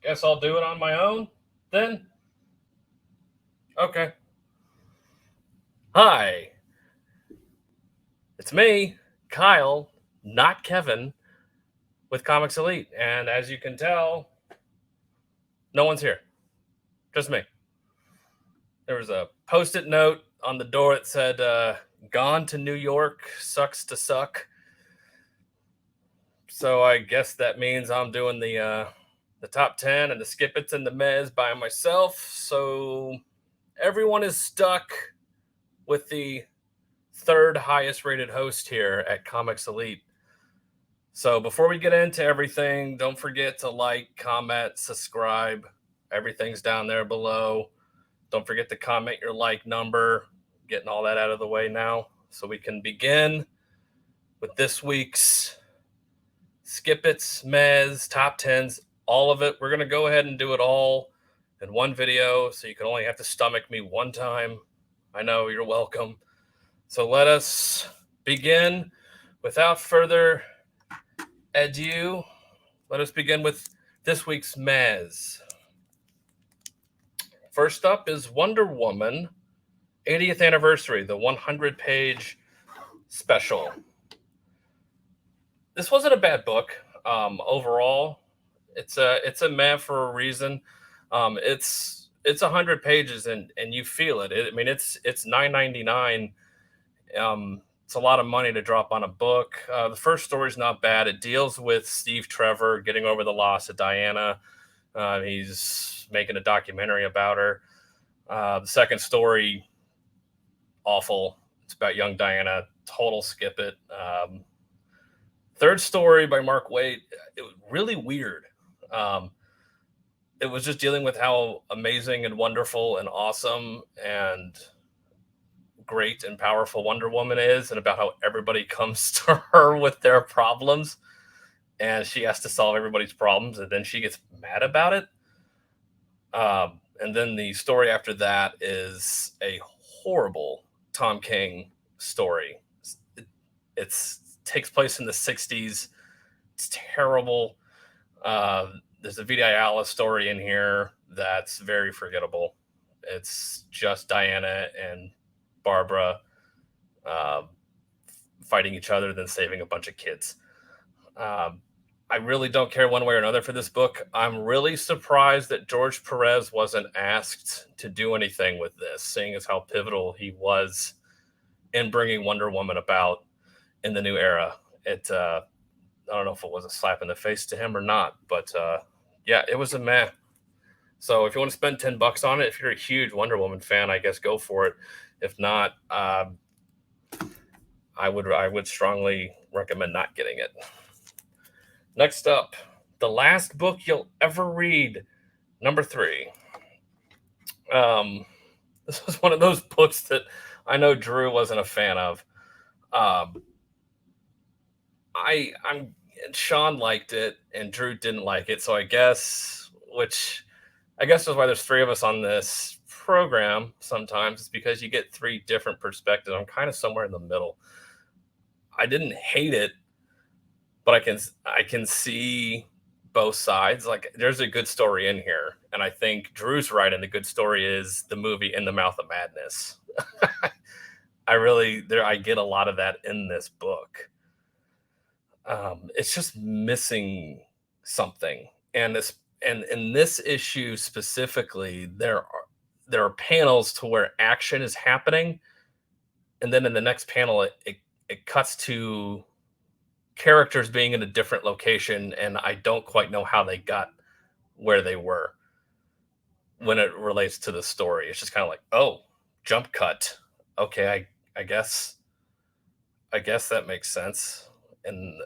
Guess I'll do it on my own then. Okay. Hi, it's me, Kyle, not Kevin, with Comics Elite. And as you can tell, no one's here. Just me. There was a post it note on the door that said, Gone to New York, sucks to suck. So I guess that means I'm doing the top 10 and the skip-its and the MEHS by myself. So everyone is stuck with the third highest rated host here at Comics Elite. So before we get into everything, don't forget to like, comment, subscribe. Everything's down there below. Don't forget to comment your like number. Getting all that out of the way now so we can begin with this week's skip-its, MEHS, top 10s, all of it. We're going to go ahead and do it all in one video, so you can only have to stomach me one time. I know, you're welcome. So let us begin. Without further ado, let us begin with this week's MEHS. First up is Wonder Woman 80th Anniversary, the 100-page special. This wasn't a bad book overall. It's a meh for a reason. It's 100 pages and you feel it. I mean, it's $9.99. It's a lot of money to drop on a book. The first story is not bad. It deals with Steve Trevor getting over the loss of Diana. He's making a documentary about her. The second story, awful. It's about young Diana. Total skip it. Third story by Mark Waid, it was really weird. It was just dealing with how amazing and wonderful and awesome and great and powerful Wonder Woman is, and about how everybody comes to her with their problems and she has to solve everybody's problems, and then she gets mad about it. And then the story after that is a horrible Tom King story. It takes place in the 60s. It's terrible. There's a Vidi Ayala story in here that's very forgettable. It's just Diana and Barbara fighting each other, then saving a bunch of kids. I really don't care one way or another for this book. I'm really surprised that George Perez wasn't asked to do anything with this, seeing as how pivotal he was in bringing Wonder Woman about in the new era. I don't know if it was a slap in the face to him or not, but yeah, it was a meh. So if you want to spend $10 on it, if you're a huge Wonder Woman fan, I guess go for it. If not, I would strongly recommend not getting it. Next up, The Last Book You'll Ever Read, number 3. This was one of those books that I know Drew wasn't a fan of. Sean liked it and Drew didn't like it, so I guess is why there's 3 of us on this program sometimes. It's because you get 3 different perspectives. I'm kind of somewhere in the middle. I didn't hate it, but I can see both sides. Like, there's a good story in here, and I think Drew's right, and the good story is the movie In the Mouth of Madness. I get a lot of that in this book. It's just missing something, and in this issue specifically, there are panels to where action is happening, and then in the next panel, it cuts to characters being in a different location, and I don't quite know how they got where they were when it relates to the story. It's just kind of like, oh, jump cut. Okay, I guess that makes sense in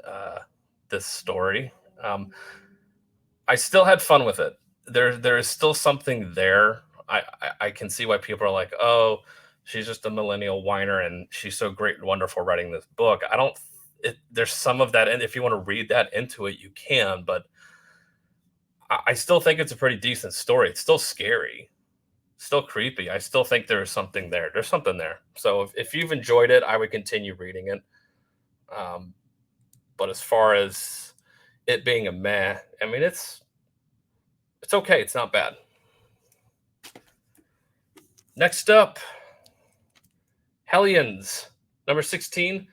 this story. I still had fun with it. There is still something there. I can see why people are like, oh, she's just a millennial whiner and she's so great and wonderful writing this book. There's some of that, and if you want to read that into it, you can, but I still think it's a pretty decent story. It's still scary, still creepy. I still think there's something there. There's something there. So if you've enjoyed it, I would continue reading it. But as far as it being a meh, I mean, it's It's okay. It's not bad. Next up, Hellions, number 16,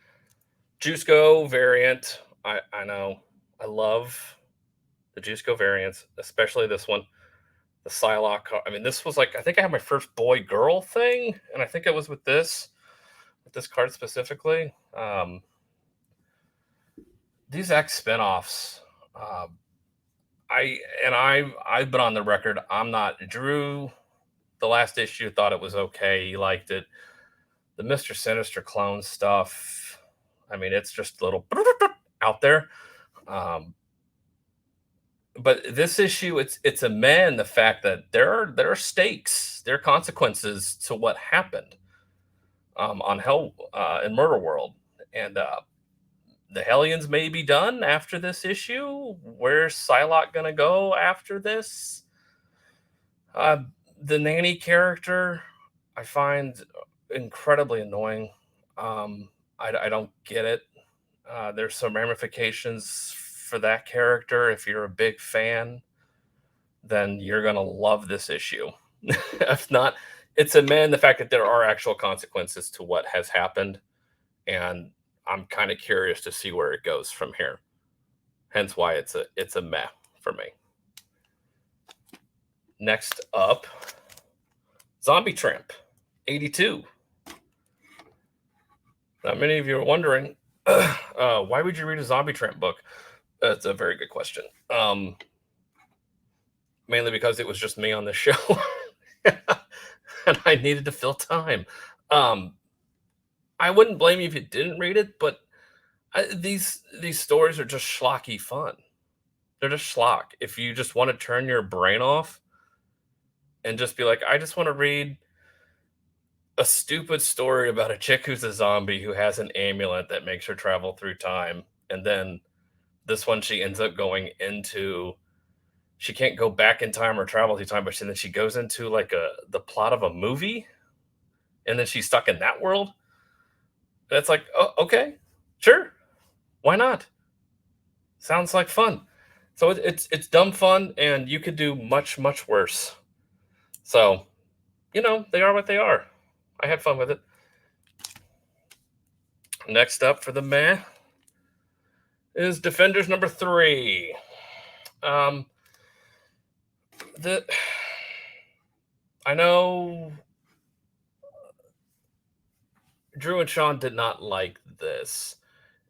Juiceco variant. I know. I love the Juiceco variants, especially this one, the Psylocke. I mean, this was like, I think I had my first boy girl thing, and I think it was with this card specifically. These X spinoffs, uh, I've been on the record. I'm not Drew. The last issue thought it was okay. He liked it. The Mister Sinister clone stuff. I mean, it's just a little out there. Um, but this issue, it's a man. The fact that there are stakes, there are consequences to what happened on Hell in Murder World, and the Hellions may be done after this issue. Where's Psylocke gonna go after this? Uh, the nanny character, I find incredibly annoying. I don't get it. There's some ramifications for that character. If you're a big fan, then you're gonna love this issue. If not, it's a man. The fact that there are actual consequences to what has happened, and I'm kind of curious to see where it goes from here. Hence why it's a meh for me. Next up, Zombie Tramp, 82. Not many of you are wondering, why would you read a Zombie Tramp book? That's a very good question. Mainly because it was just me on the show, and I needed to fill time. Um, I wouldn't blame you if you didn't read it, but these stories are just schlocky fun. They're just schlock. If you just want to turn your brain off and just be like, I just want to read a stupid story about a chick who's a zombie who has an amulet that makes her travel through time, and then this one she ends up going into, she can't go back in time or travel through time, but then she goes into like the plot of a movie, and then she's stuck in that world. And it's like, oh, okay, sure, why not? Sounds like fun. So it's dumb fun, and you could do much worse. So they are what they are. I had fun with it. Next up for the meh is Defenders number 3. Um, the I know Drew and Sean did not like this,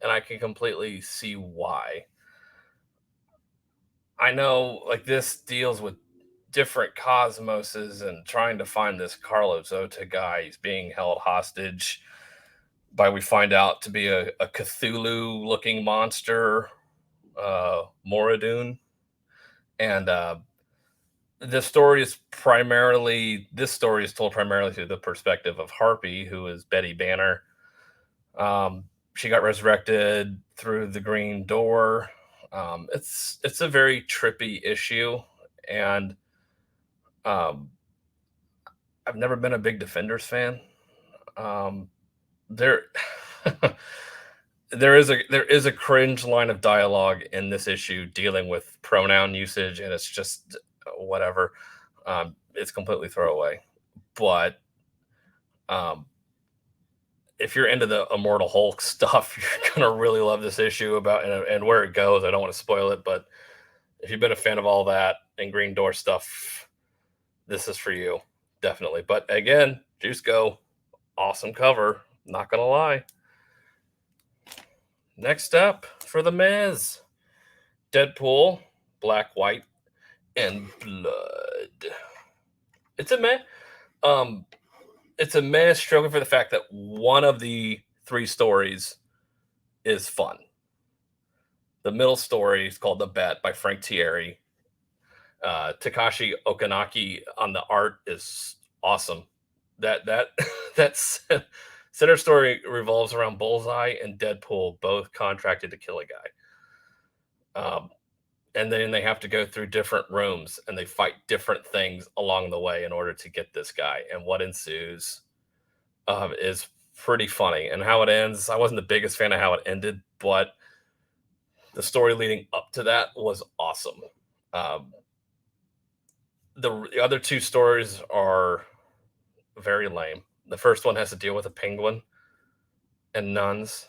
and I can completely see why. I know, like, this deals with different cosmoses and trying to find this Carlos Ota guy. He's being held hostage by, we find out, to be a Cthulhu looking monster, Moradun. And this story is told primarily through the perspective of Harpy, who is Betty Banner. She got resurrected through the green door. It's a very trippy issue, and um, I've never been a big Defenders fan. Um, there, there is a cringe line of dialogue in this issue dealing with pronoun usage, and it's just whatever. It's completely throwaway, but um, if you're into the Immortal Hulk stuff, you're gonna really love this issue about and where it goes. I don't want to spoil it, but if you've been a fan of all that and Green Door stuff, this is for you, definitely. But again, Juice Go, awesome cover. Not gonna lie. Next up for the MEHS, Deadpool, Black, White, and Blood. It's a meh. Um, it's a meh struggling for the fact that one of the 3 stories is fun. The middle story is called The Bet by Frank Thierry. Takashi Okanaki on the art is awesome. That that's center story revolves around Bullseye and Deadpool both contracted to kill a guy. And then they have to go through different rooms and they fight different things along the way in order to get this guy. And what ensues is pretty funny. And how it ends, I wasn't the biggest fan of how it ended, but the story leading up to that was awesome. Um, The other two stories are very lame. The first one has to deal with a penguin and nuns,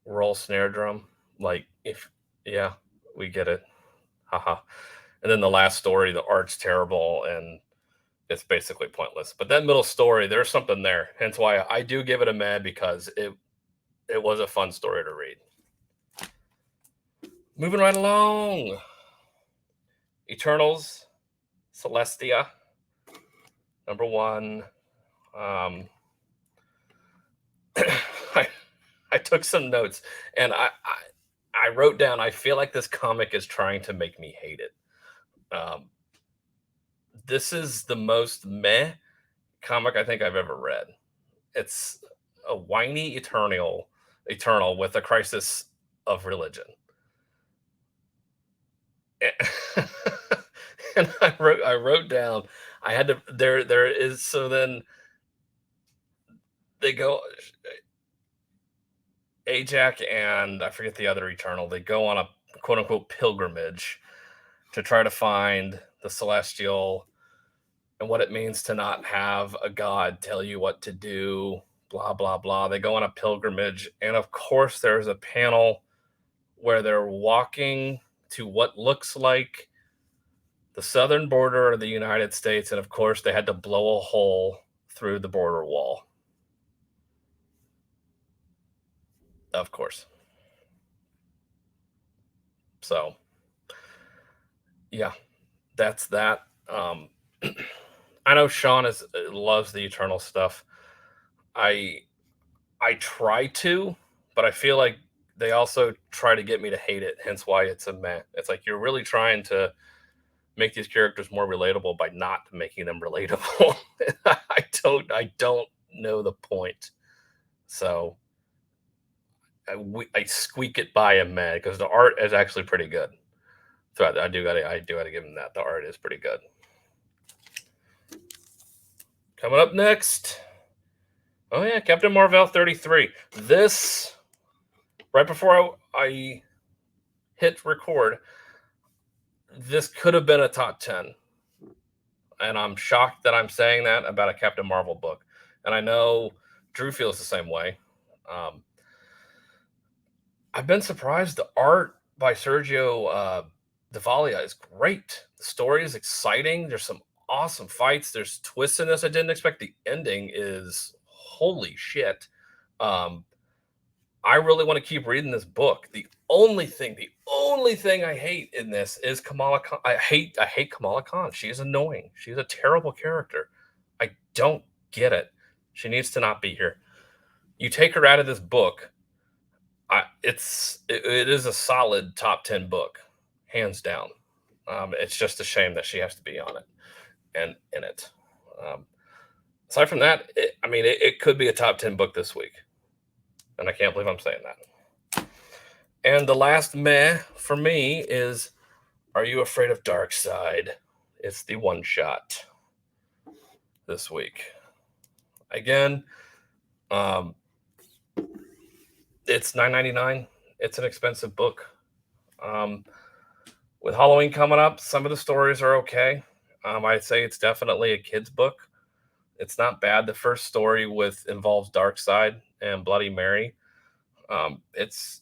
roll snare drum. Like, if, yeah, we get it. Haha. And then the last story, the art's terrible and it's basically pointless. But that middle story, there's something there. Hence why I do give it a mad, because it was a fun story to read. Moving right along. Eternals, Celestia, number one. I, I took some notes and I wrote down, I feel like this comic is trying to make me hate it. This is the most meh comic I think I've ever read. It's a whiny eternal with a crisis of religion. And I wrote down, I had to, there is, so then they go, Ajax and I forget the other Eternal, they go on a quote unquote pilgrimage to try to find the celestial and what it means to not have a god tell you what to do, blah, blah, blah. They go on a pilgrimage. And of course, there's a panel where they're walking to what looks like the southern border of the United States. And of course, they had to blow a hole through the border wall. Of course. So, yeah, that's that. I know Sean loves the Eternal stuff. I I try to, but I feel like they also try to get me to hate it. Hence why it's a meh. It's like you're really trying to make these characters more relatable by not making them relatable. I don't know the point. So I squeak it by a meh because the art is actually pretty good. So I do gotta give him that. The art is pretty good. Coming up next. Oh yeah, Captain Marvel 33. This right before I hit record, this could have been a top 10. And I'm shocked that I'm saying that about a Captain Marvel book. And I know Drew feels the same way. Um, I've been surprised. The art by Sergio Davalia is great. The story is exciting. There's some awesome fights. There's twists in this I didn't expect. The ending is holy shit. Um, I really want to keep reading this book. The only thing I hate in this is Kamala Khan. I hate Kamala Khan. She's annoying. She's a terrible character. I don't get it. She needs to not be here. You take her out of this book, it is a solid top 10 book, hands down. It's just a shame that she has to be on it and in it. Um, Aside from that, it could be a top 10 book this week, and I can't believe I'm saying that. And the last meh for me is, Are You Afraid of Dark Side? It's the one shot this week. Again, um, it's $9.99. It's an expensive book. Um, with Halloween coming up, some of the stories are okay. I'd say it's definitely a kid's book. It's not bad. The first story involves Darkseid and Bloody Mary. It's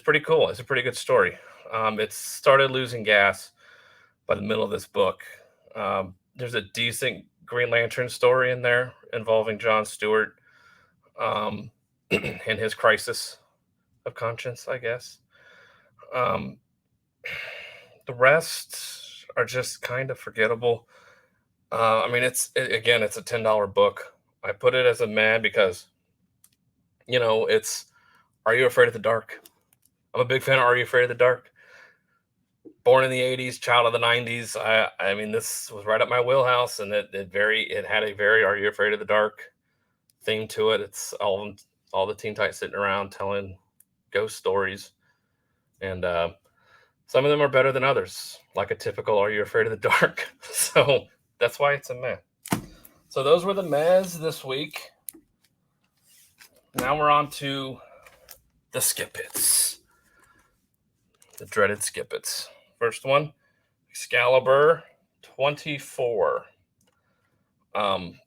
pretty cool. It's a pretty good story. It started losing gas by the middle of this book. There's a decent Green Lantern story in there involving John Stewart and his crisis of conscience, I guess. Um, the rest are just kind of forgettable. Again, it's a $10 book. I put it as a mad because it's Are You Afraid of the Dark? I'm a big fan of Are You Afraid of the Dark? Born in the '80s, child of the '90s. I mean, this was right up my wheelhouse, and it had a very Are You Afraid of the Dark theme to it. It's all the Teen Titans sitting around telling ghost stories, and some of them are better than others, like a typical Are You Afraid of the Dark? So that's why it's a meh. So those were the mehs this week. Now we're on to the skip hits. The dreaded skip hits. First one, Excalibur 24. Um,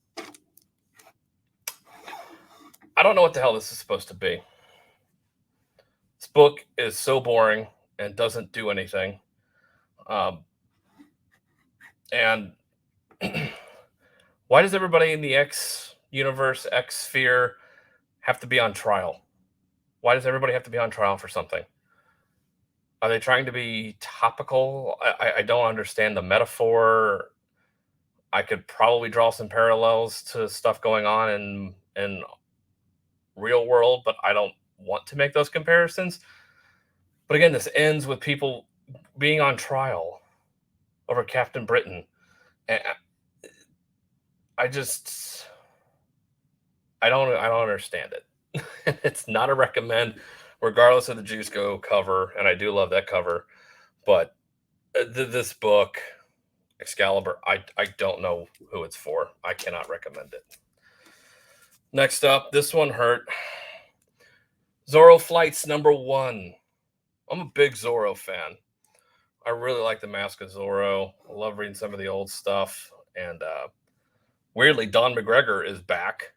I don't know what the hell this is supposed to be. This book is so boring and doesn't do anything. Um, and why does everybody in the X universe, X sphere, have to be on trial? Why does everybody have to be on trial for something? Are they trying to be topical? I don't understand the metaphor. I could probably draw some parallels to stuff going on in real world, but I don't want to make those comparisons. But again, this ends with people being on trial over Captain Britain. And I just I don't understand it. It's not a recommend, regardless of the Juice Go cover, and I do love that cover. But this book, Excalibur, I don't know who it's for. I cannot recommend it. Next up, this one hurt. Zorro Flights #1. I'm a big Zorro fan. I really like the Mask of Zorro. I love reading some of the old stuff. And weirdly, Don McGregor is back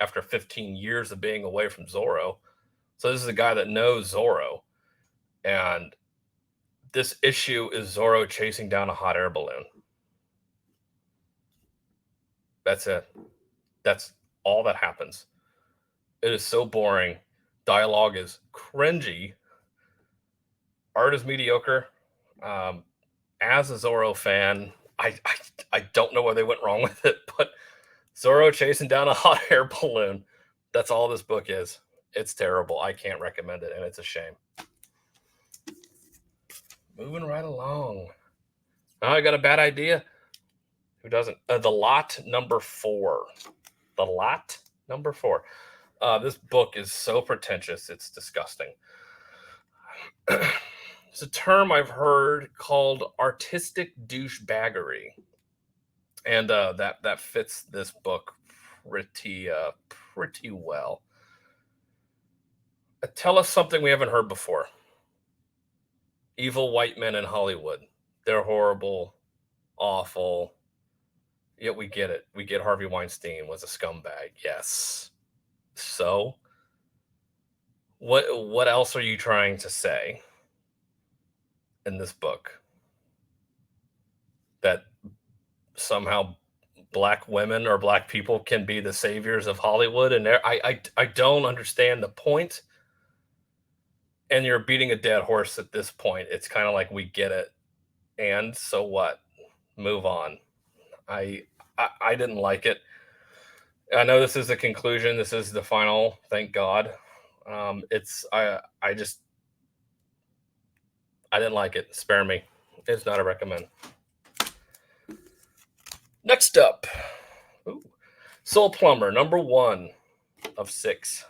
after 15 years of being away from Zorro. So this is a guy that knows Zorro. And this issue is Zorro chasing down a hot air balloon. That's it. That's all that happens. It is so boring. Dialogue is cringy. Art is mediocre. Um, as a Zorro fan, I don't know where they went wrong with it, but Zorro chasing down a hot air balloon. That's all this book is. It's terrible. I can't recommend it, and it's a shame. Moving right along. Oh, I got a bad idea. Who doesn't? The Lot #4. The Lot #4. This book is so pretentious. It's disgusting. It's a term I've heard called artistic douchebaggery, and that fits this book pretty well. Tell us something we haven't heard before. Evil white men in Hollywood. They're horrible, awful. Yet we get it. We get Harvey Weinstein was a scumbag. Yes. So, what else are you trying to say in this book? That somehow black women or black people can be the saviors of Hollywood, and I don't understand the point. And you're beating a dead horse at this point. It's kind of like we get it, and so what? Move on. I I didn't like it. I know this is the conclusion. This is the final. Thank God. It's I just I didn't like it. Spare me. It's not a recommend. Next up, ooh, Soul Plumber #1 of 6.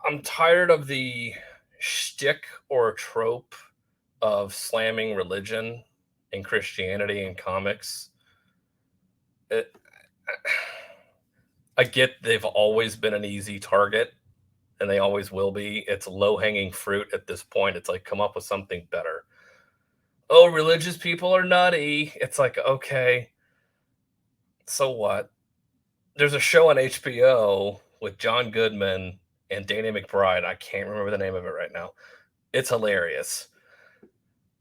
I'm tired of the shtick or trope of slamming religion and Christianity in comics. It, I get they've always been an easy target, and they always will be. It's low hanging fruit at this point. It's like, come up with something better. Oh, religious people are nutty. It's like, okay, so what? There's a show on HBO with John Goodman and Danny McBride. I can't remember the name of it right now. It's hilarious.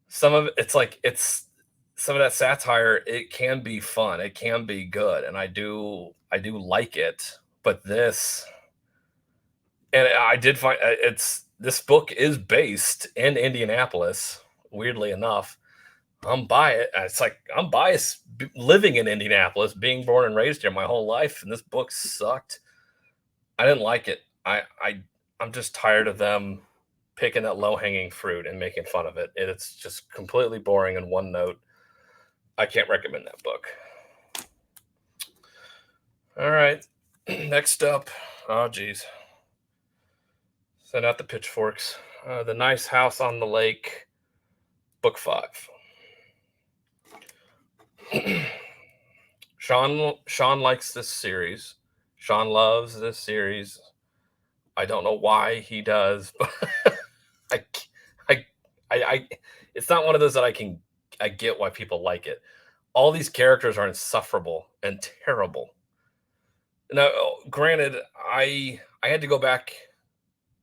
Some of it's like it's some of that satire. It can be fun. It can be good, and I do like it. But this, and I did find it's this book is based in Indianapolis. Weirdly enough, I'm biased. It's like I'm biased living in Indianapolis, being born and raised here my whole life, and this book sucked. I didn't like it. I'm just tired of them picking that low hanging fruit and making fun of it. It's just completely boring in one note. I can't recommend that book. All right, next up. Oh, geez. Send out the pitchforks. The Nice House on the Lake, book 5. Sean likes this series. Sean loves this series. I don't know why he does, but I I it's not one of those that I get why people like it. All these characters are insufferable and terrible. Now, granted, I had to go back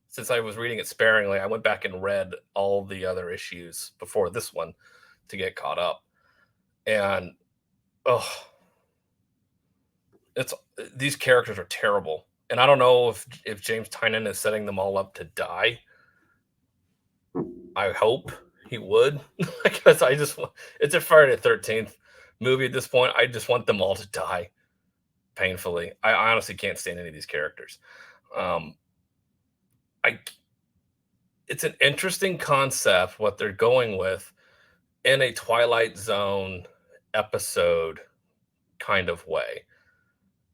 since I was reading it sparingly. I went back and read all the other issues before this one to get caught up, and oh, it's these characters are terrible. And I don't know if James Tynion is setting them all up to die. I hope he would, because it's a Friday the 13th movie at this point. I just want them all to die painfully. I honestly can't stand any of these characters. Um, I it's an interesting concept what they're going with in a Twilight Zone episode kind of way.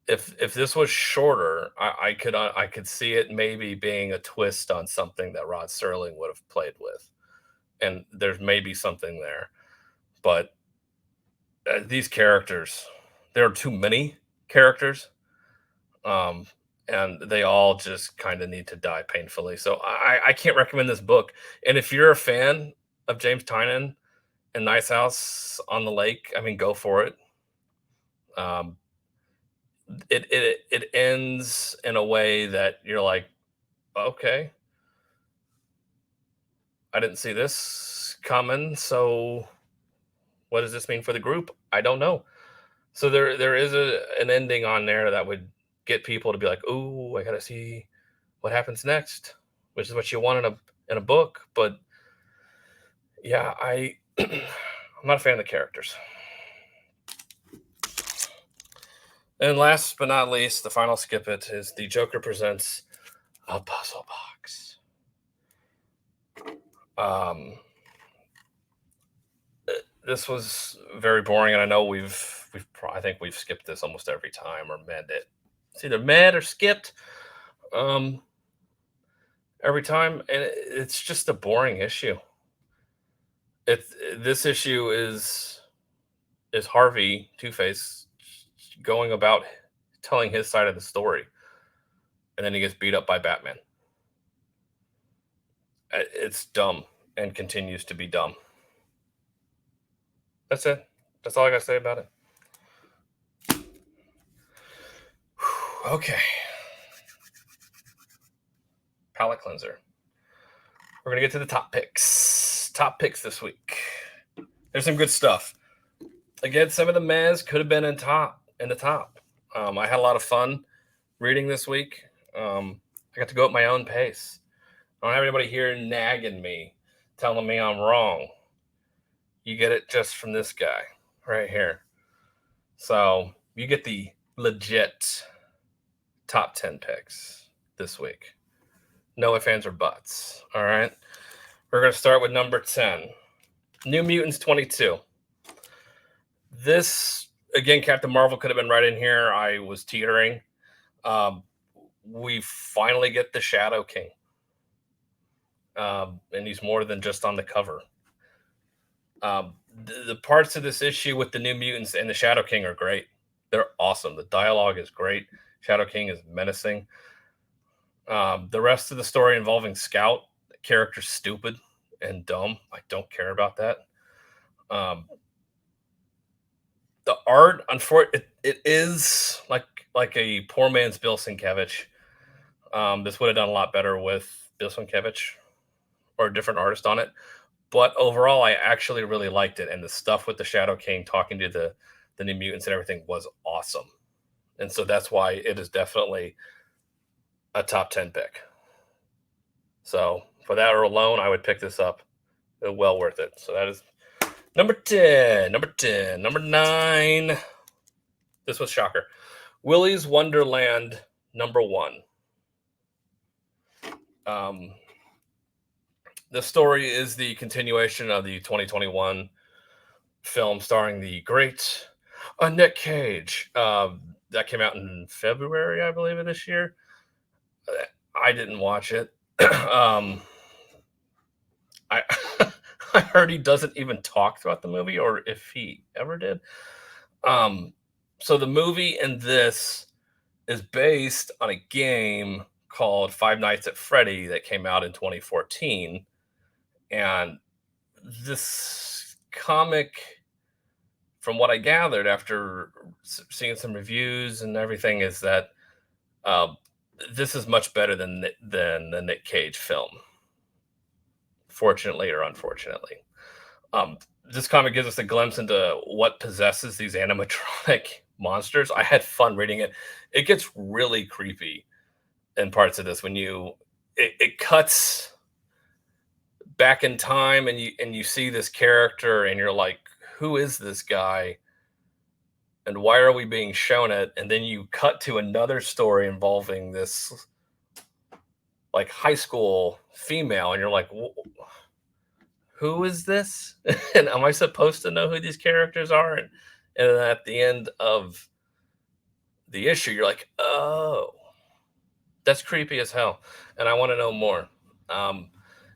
If this was shorter, I could see it maybe being a twist on something that Rod Serling would have played with, and there's maybe something there. But these characters, there are too many characters, um, and they all just kind of need to die painfully. So I can't recommend this book. And if you're a fan of James Tynion and Nice House on the Lake, I mean, go for it. Um, it ends in a way that you're like, okay, I didn't see this coming. So what does this mean for the group? I don't know. So there is an ending on there that would get people to be like, "Ooh, I gotta see what happens next," which is what you want in a book. But yeah, I'm not a fan of the characters. And last but not least, the final skip it is the Joker presents a puzzle box. Um, this was very boring, and I know I think we've skipped this almost every time or met it. It's either met or skipped. Um, every time, and it's just a boring issue. It's this issue is Harvey Two Face going about telling his side of the story, and then he gets beat up by Batman. It's dumb and continues to be dumb. That's it. That's all I gotta say about it. Okay, palette cleanser. We're gonna get to the top picks. Top picks this week. There's some good stuff. Again, some of the MEHS could have been in the top. I had a lot of fun reading this week. I got to go at my own pace. I don't have anybody here nagging me, telling me I'm wrong. You get it just from this guy right here. So you get the legit top 10 picks this week. No ifs, ands, or buts. All right. We're going to start with number 10, New Mutants 22. This, again, Captain Marvel could have been right in here. I was teetering. We finally get the Shadow King. And he's more than just on the cover. The parts of this issue with the New Mutants and the Shadow King are great. They're awesome. The dialogue is great. Shadow King is menacing. The rest of the story involving Scout, the character's stupid and dumb. I don't care about that. The art, unfortunately, it is like a poor man's Bill Sienkiewicz. This would have done a lot better with Bill Sienkiewicz or a different artist on it. But overall, I actually really liked it, and the stuff with the Shadow King talking to the New Mutants and everything was awesome. And so that's why it is definitely a top 10 pick. So for that alone, I would pick this up. Well worth it. So that is number 10. Number 10. Number 9. This was shocker. Willy's Wonderland number 1. The story is the continuation of the 2021 film starring the great Nick Cage. That came out in February, I believe, of this year. I didn't watch it. I I heard he doesn't even talk throughout the movie, or if he ever did. So the movie in this is based on a game called Five Nights at Freddy that came out in 2014, and this comic, from what I gathered after seeing some reviews and everything, is that uh, this is much better than the Nick Cage film, fortunately or unfortunately. Um, this comic gives us a glimpse into what possesses these animatronic monsters. I had fun reading it. It gets really creepy in parts of this when it cuts back in time and you see this character and you're like, who is this guy and why are we being shown it? And then you cut to another story involving this like high school female and you're like, who is this? And am I supposed to know who these characters are? And then at the end of the issue, you're like, oh, that's creepy as hell, and I want to know more. Um,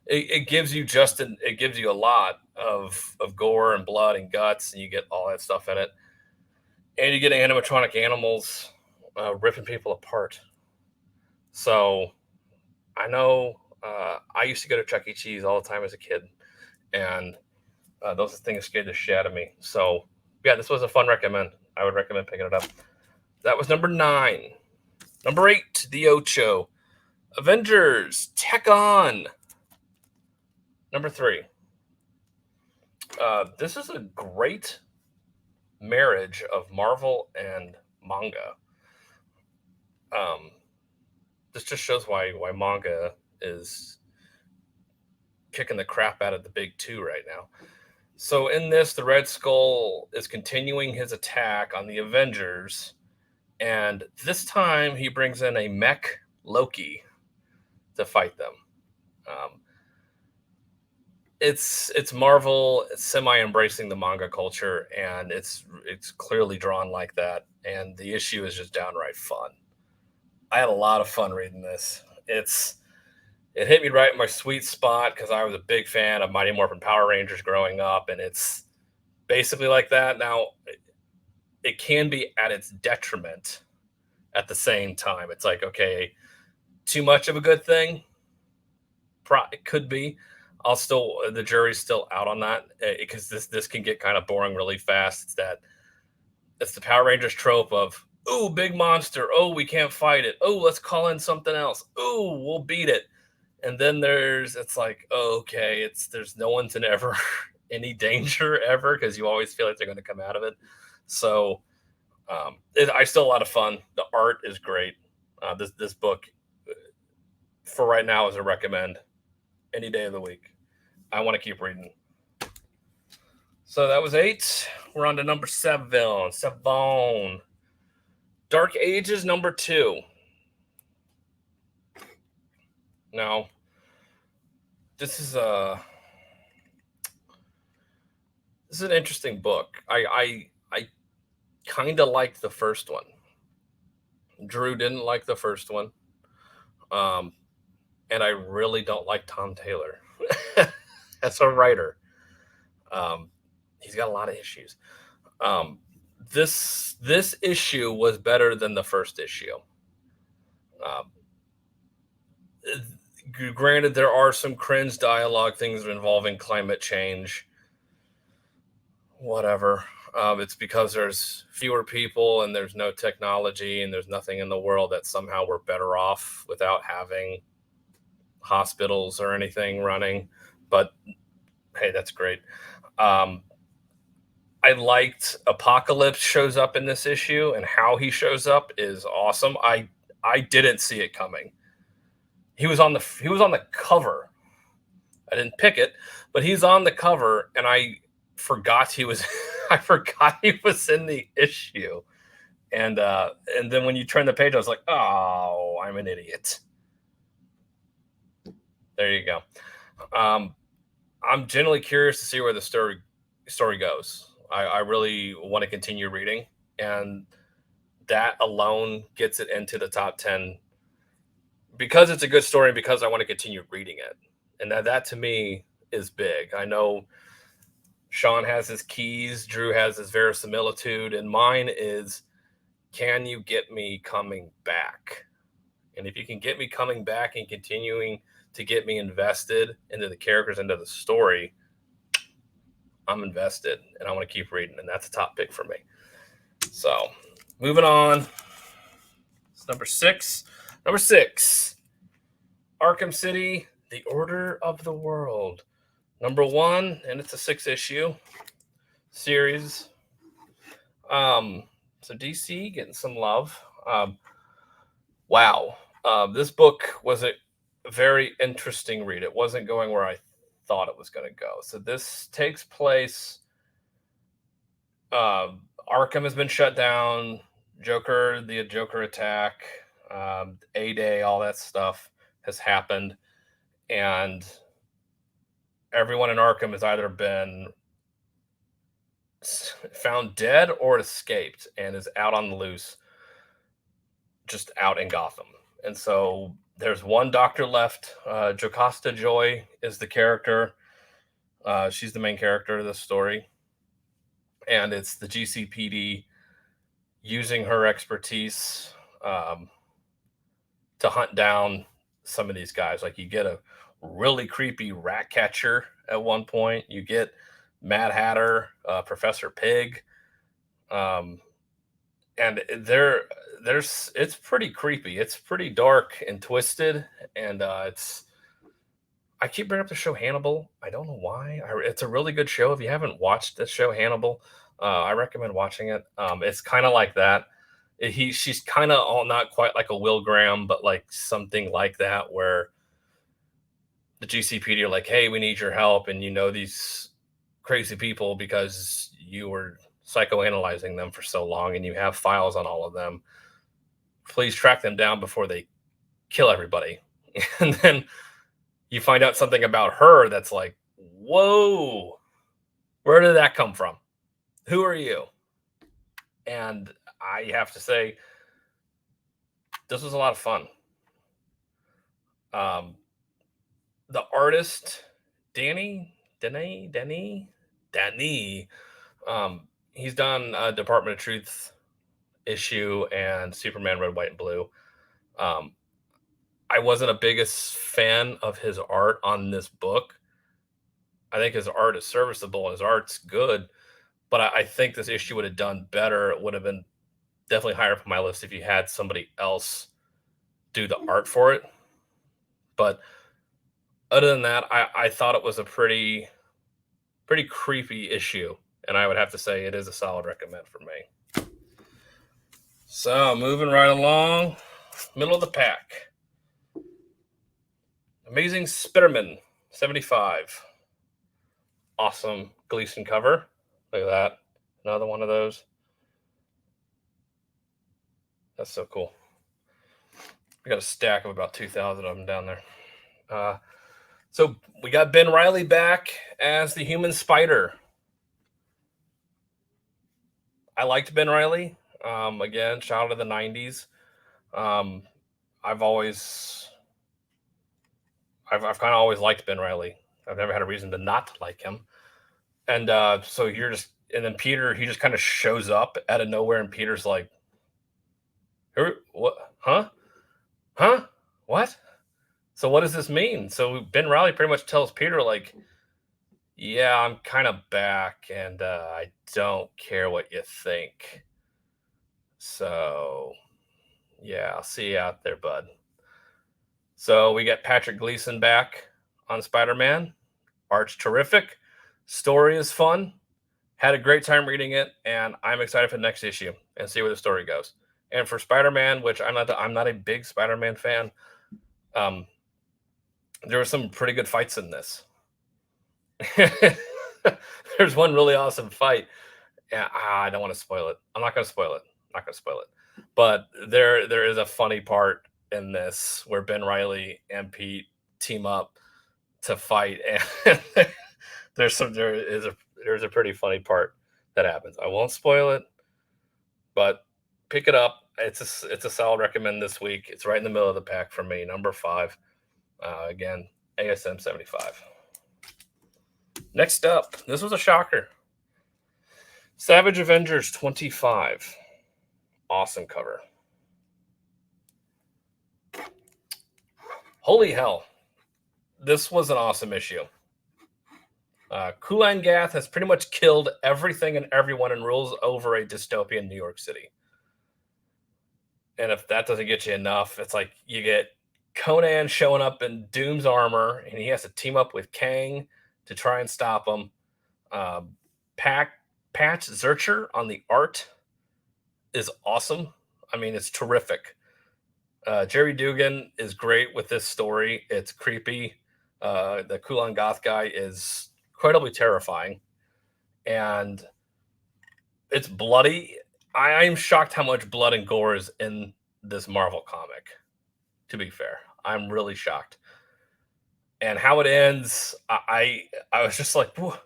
it gives you it gives you a lot of gore and blood and guts, and you get all that stuff in it, and you get animatronic animals ripping people apart. So I know I used to go to Chuck E. Cheese all the time as a kid, and those things scared the shit out of me. So yeah, this was a fun recommend. I would recommend picking it up. That was number 9. Number 8, the Ocho. Avengers, Tech On. Number 3. This is a great marriage of Marvel and manga. Um, this just shows why manga is kicking the crap out of the big two right now. So in this, the Red Skull is continuing his attack on the Avengers, and this time he brings in a mech Loki to fight them. Um, it's Marvel semi embracing the manga culture, and it's clearly drawn like that. And the issue is just downright fun. I had a lot of fun reading this. It hit me right in my sweet spot because I was a big fan of Mighty Morphin Power Rangers growing up, and it's basically like that. Now, it can be at its detriment at the same time. It's like, okay, too much of a good thing? It could be. The jury's still out on that because this can get kind of boring really fast. It's the Power Rangers trope of, ooh, big monster. Oh, we can't fight it. Oh, let's call in something else. Ooh, we'll beat it. And then it's like, oh, okay, there's no one's in ever any danger ever because you always feel like they're going to come out of it. So I still a lot of fun. The art is great. This book for right now is a recommend any day of the week. I want to keep reading. So that was 8. We're on to number 7. 7. Dark Ages number 2. Now, this is an interesting book. I kind of liked the first one. Drew didn't like the first one. And I really don't like Tom Taylor as a writer. He's got a lot of issues. This issue was better than the first issue. Um, Granted, there are some cringe dialogue things involving climate change. Whatever. It's because there's fewer people and there's no technology and there's nothing in the world that somehow we're better off without having hospitals or anything running. But hey, that's great. I liked Apocalypse shows up in this issue, and how he shows up is awesome. I didn't see it coming. He was on the cover. I didn't pick it, but he's on the cover, and I forgot he was I forgot he was in the issue. And then when you turn the page, I was like, oh, I'm an idiot. There you go. I'm genuinely curious to see where the story goes. I really want to continue reading, and that alone gets it into the top 10 because it's a good story and because I want to continue reading it. And that to me is big. I know Sean has his keys, Drew has his verisimilitude, and mine is, can you get me coming back? And if you can get me coming back and continuing to get me invested into the characters, into the story, I'm invested and I want to keep reading, and that's a top pick for me. So moving on. It's number six. Number six, Arkham City, The Order of the World. Number one, and it's a 6-issue series. So DC getting some love. Wow. This book was a very interesting read. It wasn't going where I thought it was going to go. So this takes place. Arkham has been shut down. The Joker attack, A-Day, all that stuff has happened, and everyone in Arkham has either been found dead or escaped and is out on the loose, just out in Gotham. And so there's one doctor left. Jocasta Joy is the character. She's the main character of this story. And it's the GCPD using her expertise to hunt down some of these guys. Like, you get a really creepy rat catcher at one point. You get Mad Hatter, Professor Pig. And it's pretty creepy. It's pretty dark and twisted. And I keep bringing up the show Hannibal. I don't know why. It's a really good show. If you haven't watched the show Hannibal, I recommend watching it. It's kind of like that. She's kind of not quite like a Will Graham, but like something like that, where the GCPD are like, hey, we need your help. And you know these crazy people because you were psychoanalyzing them for so long and you have files on all of them. Please track them down before they kill everybody. And then you find out something about her that's like, whoa, where did that come from? Who are you? And I have to say, this was a lot of fun. The artist, Danny, he's done Department of Truth issue and Superman Red, White, and Blue. I wasn't a biggest fan of his art on this book. I think his art is serviceable and his art's good, but I think this issue would have done better. It would have been definitely higher up on my list if you had somebody else do the art for it. But other than that, I thought it was a pretty creepy issue, and I would have to say it is a solid recommend for me. So moving right along, middle of the pack, Amazing Spider-Man 75. Awesome Gleason cover. Look at that. Another one of those. That's so cool. I got a stack of about 2,000 of them down there. So we got Ben Reilly back as the Human Spider. I liked Ben Reilly. Again, shout out to the 90s. I've kind of always liked Ben Reilly. I've never had a reason to not like him. And so and then Peter, he just kind of shows up out of nowhere, and Peter's like, what? Huh? What? So what does this mean? So Ben Reilly pretty much tells Peter, like, yeah, I'm kind of back, and I don't care what you think. So, yeah, I'll see you out there, bud. So we get Patrick Gleason back on Spider-Man. Art's terrific. Story is fun. Had a great time reading it, and I'm excited for the next issue and see where the story goes. And for Spider-Man, which I'm not a big Spider-Man fan, there were some pretty good fights in this. There's one really awesome fight. Yeah, I don't want to spoil it. I'm not going to spoil it. But there is a funny part in this where Ben Reilly and Pete team up to fight, and there's a pretty funny part that happens. I won't spoil it, but pick it up. It's a solid recommend this week. It's right in the middle of the pack for me. Number 5. Again, ASM 75. Next up, this was a shocker. Savage Avengers 25. Awesome cover. Holy hell. This was an awesome issue. Kulan Gath has pretty much killed everything and everyone and rules over a dystopian New York City. And if that doesn't get you enough, it's like you get Conan showing up in Doom's armor, and he has to team up with Kang to try and stop him. Um, Patch Zurcher on the art is awesome. I mean, it's terrific. Jerry Dugan is great with this story. It's creepy. The Kulan Goth guy is incredibly terrifying, and it's bloody. I'm shocked how much blood and gore is in this Marvel comic. To be fair, I'm really shocked. And how it ends, I was just like, what,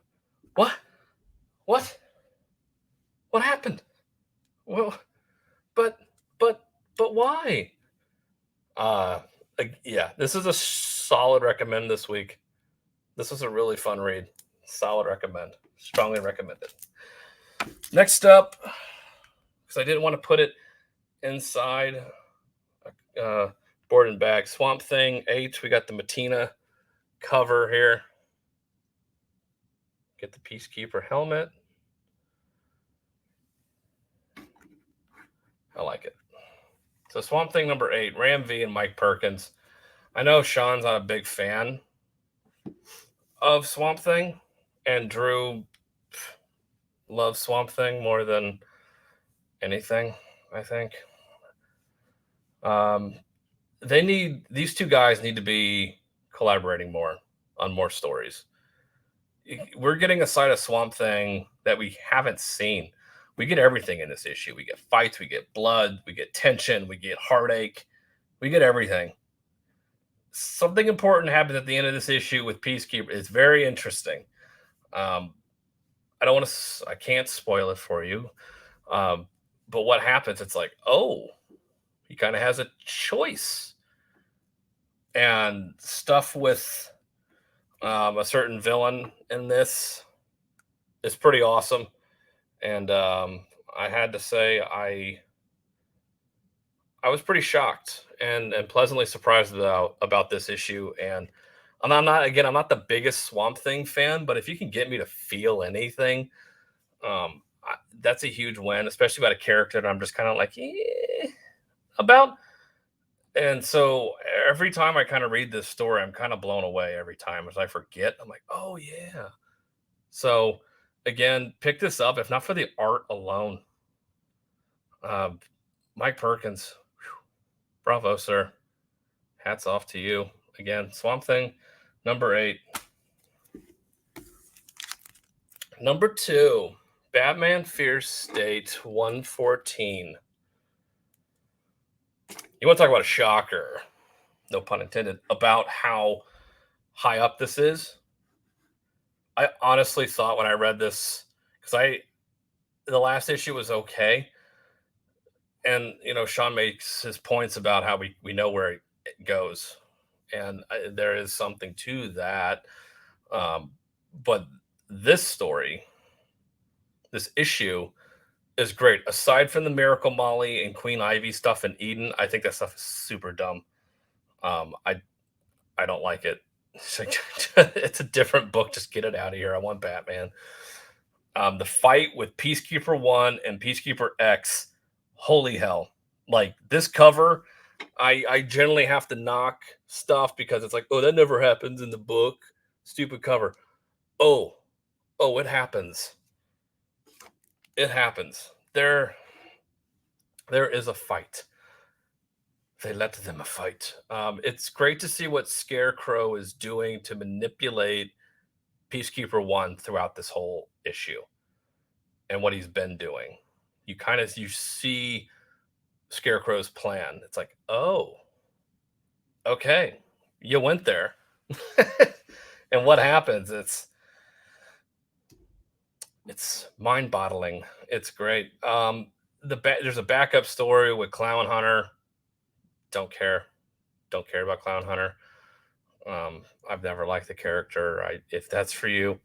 what, what happened? Well, but but but why? Uh, yeah, this is a solid recommend this week. This was a really fun read. Solid recommend. Strongly recommended. Next up, because I didn't want to put it inside board and bag. Swamp Thing 8. We got the Matina cover here. Get the Peacekeeper helmet. I like it. So Swamp Thing number 8, Ram V and Mike Perkins. I know Sean's not a big fan of Swamp Thing, and Drew loves Swamp Thing more than anything, I think. These two guys need to be collaborating more on more stories. We're getting a side of Swamp Thing that we haven't seen. We get everything in this issue. We get fights, we get blood, we get tension, we get heartache, we get everything. Something important happens at the end of this issue with Peacekeeper. It's very interesting. I can't spoil it for you. But what happens? It's like, oh, he kind of has a choice, and stuff with a certain villain in this is pretty awesome. And I had to say, I was pretty shocked and pleasantly surprised about this issue. And I'm not the biggest Swamp Thing fan, but if you can get me to feel anything, that's a huge win, especially about a character that I'm just kind of like about. And so every time I kind of read this story, I'm kind of blown away every time as I forget. I'm like, oh yeah. So again, pick this up if not for the art alone. Mike Perkins, whew, bravo, sir. Hats off to you. Again, Swamp Thing, number 8. Number 2, Batman Fierce State 114. You want to talk about a shocker, no pun intended, about how high up this is? I honestly thought when I read this, because the last issue was okay, and Sean makes his points about how we know where it goes, and there is something to that. But this story, this issue, is great. Aside from the Miracle Molly and Queen Ivy stuff in Eden, I think that stuff is super dumb. I don't like it. It's a different book. Just get it out of here. I want Batman. The fight with Peacekeeper 1 and Peacekeeper X, holy hell. Like this cover, I generally have to knock stuff because it's like, oh, that never happens in the book. Stupid cover. Oh, it happens. It happens. There is a fight. They let them fight. It's great to see what Scarecrow is doing to manipulate Peacekeeper 1 throughout this whole issue and what he's been doing. You see Scarecrow's plan. It's like, oh, okay, you went there. And what happens? It's mind-boggling. It's great. There's a backup story with Clown Hunter. Don't care about Clown Hunter. I've never liked the character. If that's for you,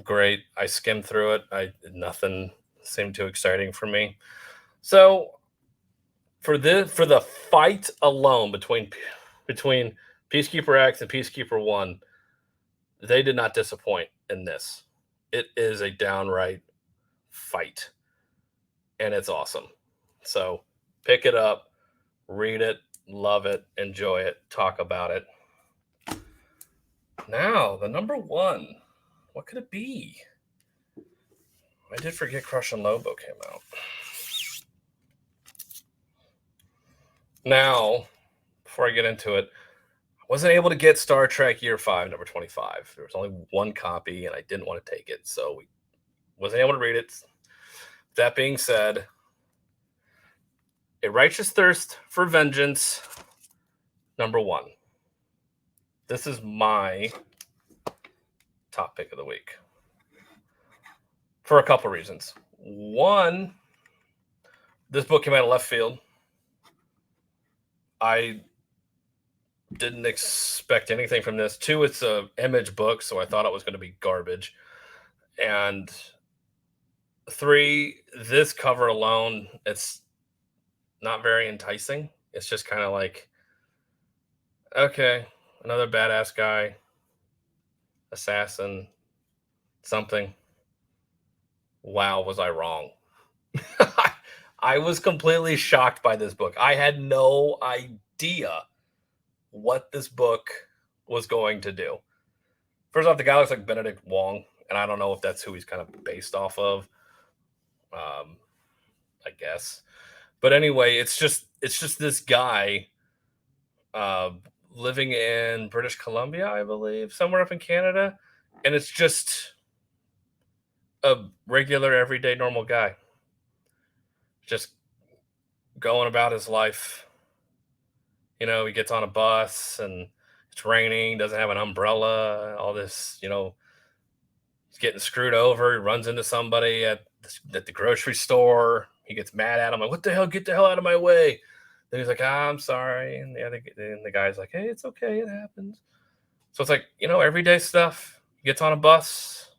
great. I skimmed through it. Nothing seemed too exciting for me. So for the fight alone between Peacekeeper X and Peacekeeper 1, they did not disappoint. in this. It is a downright fight, and it's awesome. So pick it up, read it, love it, enjoy it, talk about it. Now, the number one. What could it be? I did forget Crush and Lobo came out. Now, before I get into it, I wasn't able to get Star Trek Year 5, number 25. There was only one copy, and I didn't want to take it, so we wasn't able to read it. That being said, A Righteous Thirst for Vengeance, number one. This is my top pick of the week for a couple reasons. One, this book came out of left field. I didn't expect anything from this. Two, it's a Image book, so I thought it was going to be garbage. And three, this cover alone, it's not very enticing. It's just kind of like, okay, another badass guy, assassin, something. Wow, was I wrong? I was completely shocked by this book. I had no idea what this book was going to do. First off, the guy looks like Benedict Wong, and I don't know if that's who he's kind of based off of. I guess, but anyway, it's just this guy living in British Columbia, I believe, somewhere up in Canada, and it's just a regular, everyday, normal guy, just going about his life. You know, he gets on a bus and it's raining, doesn't have an umbrella, all this, he's getting screwed over. He runs into somebody at the grocery store. He gets mad at him, like, what the hell? Get the hell out of my way. Then he's like, I'm sorry. And the guy's like, hey, it's okay. It happens. So it's like, everyday stuff. He gets on a bus,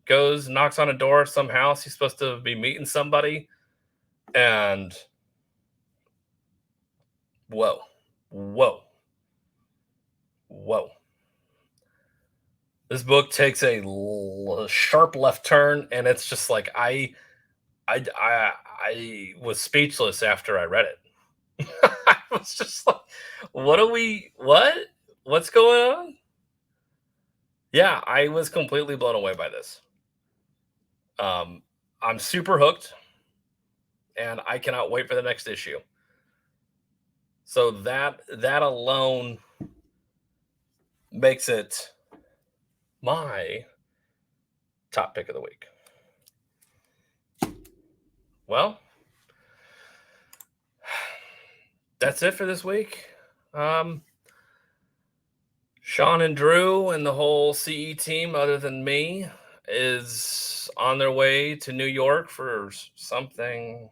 goes, knocks on a door of some house. He's supposed to be meeting somebody. And whoa. This book takes a sharp left turn, and it's just like I was speechless after I read it. I was just like, what's going on? Yeah, I was completely blown away by this. I'm super hooked, and I cannot wait for the next issue. So that alone makes it my top pick of the week. Well, that's it for this week. Sean and Drew and the whole CE team, other than me, is on their way to New York for something.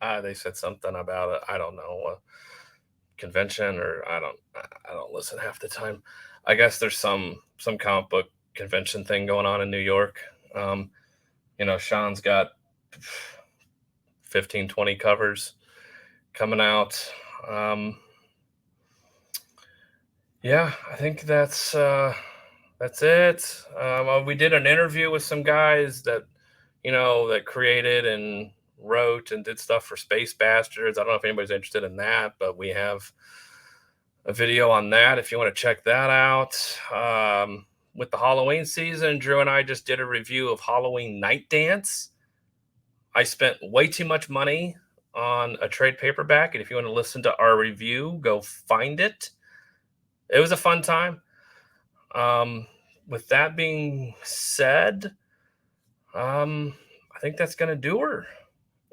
They said something about it. I don't know, a convention, or I don't listen half the time. I guess there's some comic book convention thing going on in New York. Sean's got 15, 20 covers coming out. Yeah, I think that's it. We did an interview with some guys that created and wrote and did stuff for Space Bastards. I don't know if anybody's interested in that, but we have a video on that if you want to check that out. With the Halloween season, Drew and I just did a review of Halloween Night Dance. I spent way too much money on a trade paperback, and if you want to listen to our review, go find it. It was a fun time. With that being said, I think that's going to do her.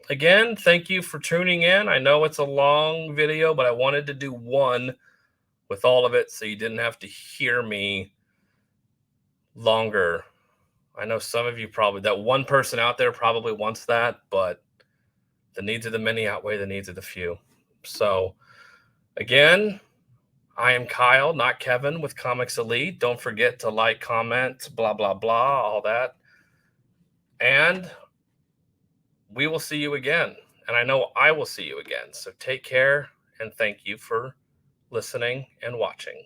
Again, thank you for tuning in. I know it's a long video, but I wanted to do one with all of it so you didn't have to hear me longer. I know some of you probably, that one person out there probably wants that, but the needs of the many outweigh the needs of the few. So again, I am Kyle, not Kevin, with Comics Elite. Don't forget to like, comment, blah, blah, blah, all that. And we will see you again. And I know I will see you again. So take care, and thank you for listening and watching.